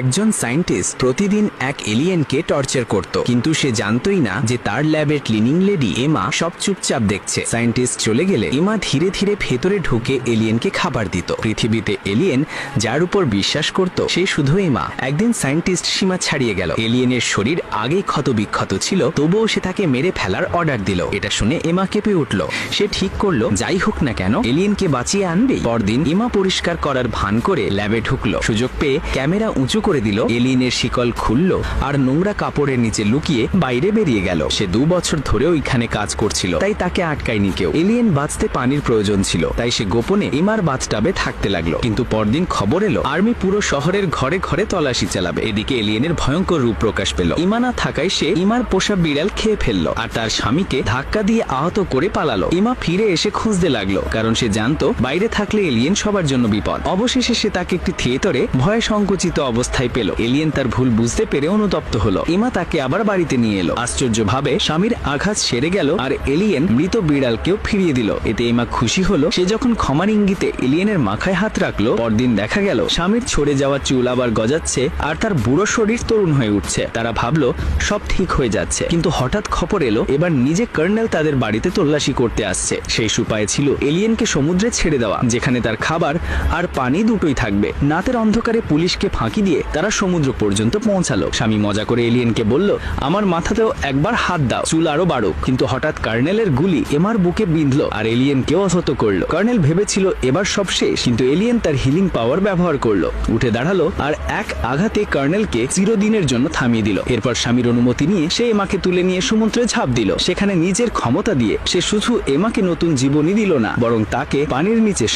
একজন সায়েন্টিস্ট প্রতিদিন এক এলিয়েনকে টর্চার করত, কিন্তু সে জানতই না যে তার ল্যাবের ক্লিনিং লেডি এমা সব চুপচাপ দেখছে। সায়েন্টিস্ট চলে গেলে এমা ধীরে ধীরে ভেতরে ঢুকে এলিয়েনকে খাবার দিত। পৃথিবীতে এলিয়েন যার উপর বিশ্বাস করত সে শুধু এমা। একদিন সায়েন্টিস্ট সীমা ছাড়িয়ে গেল। এলিয়েনের শরীর আগেই ক্ষতবিক্ষত ছিল, তবুও সে তাকে মেরে ফেলার অর্ডার দিল। এটা শুনে এমা কেঁপে উঠল। সে ঠিক করলো যাই হোক না কেন এলিয়েনকে বাঁচিয়ে আনবে। পরদিন এমা পরিষ্কার করার ভান করে ল্যাবে ঢুকলো। সুযোগ পেয়ে ক্যামেরা উঁচু করে দিল, এলিয়েনের শিকল খুলল আর নোংরা কাপড়ের নিচে লুকিয়ে বাইরে বেরিয়ে গেল। সে 2 বছর ধরে ওইখানে কাজ করছিল, তাই তাকে আটকায়নি কেউ। এলিয়েন বাঁচতে পানির প্রয়োজন ছিল, তাই সে গোপনে এমার বাথটাবে থাকতে লাগলো। কিন্তু পরদিন খবর এলো আর্মি পুরো শহরের ঘরে ঘরে তল্লাশি চালাবে। এদিকে এলিয়েনের ভয়ঙ্কর রূপ প্রকাশ পেল। ইমা না থাকায় সে ইমার পোষা বিড়াল খেয়ে ফেললো আর তার স্বামীকে ধাক্কা দিয়ে আহত করে পালালো। ইমা ফিরে এসে খুঁজতে লাগলো, কারণ সে জানতো বাইরে থাকলে এলিয়েন সবার জন্য বিপদ। অবশেষে সে তাকে একটি থিয়েটারে ভয়ে সংকুচিত অবস্থায় পেল। এলিয়েন তার ভুল বুঝতে পেরে অনুতপ্ত হলো। ইমা তাকে আবার বাড়িতে নিয়ে এলো। আশ্চর্যভাবে স্বামীর আঘাত সেরে গেল আর এলিয়েন মৃত বিড়ালকেও ফিরিয়ে দিল। এতে ইমা খুশি হলো। সে যখন ক্ষমার ইঙ্গিতে এলিয়েনের মাথায় হাত রাখলো, পরদিন দেখা গেল স্বামীর ছড়ে যাওয়া চুল আবার গজাচ্ছে আর তার বুড়ো শরীর তরুণ হয়ে উঠছে। তারা ভাবলো সব ঠিক হয়ে যাচ্ছে, কিন্তু হঠাৎ খবর এলো এবার নিজে কর্নেল তাদের বাড়িতে তল্লাশি করতে আসছে। সেই উপায় ছিল এলিয়েনকে সমুদ্রে ছেড়ে দেওয়া, যেখানে তার খাবার আর পানি দুটোই থাকবে। রাতের অন্ধকারে পুলিশকে ফাঁকি দিয়ে তারা সমুদ্র পর্যন্ত পৌঁছালো। স্বামী মজা করে এলিয়েনকে বলল, আমার মাথাতেও একবার হাত দাও, চুল আরো বাড়ুক। কিন্তু হঠাৎ কর্নেলের গুলি এমার বুকে বিঁধলো আর এলিয়েনকেও আহত করলো। কর্নেল ভেবেছিল এবার সব শেষ, কিন্তু এলিয়েন তার হিলিং পাওয়ার ব্যবহার করলো, উঠে দাঁড়ালো আর এক আঘাতে কর্নেলকে চিরদিনের জন্য থামিয়ে দিল। এরপর স্বামীর অনুমতি নিয়ে সে এমাকে তুলে নিয়ে সমুদ্রে ঝাঁপ দিল। সেখানে নিজের ক্ষমতা দিয়ে সে শুধু এমাকে নতুন জীবনই দিল না, বরং তাকে পানির নিচে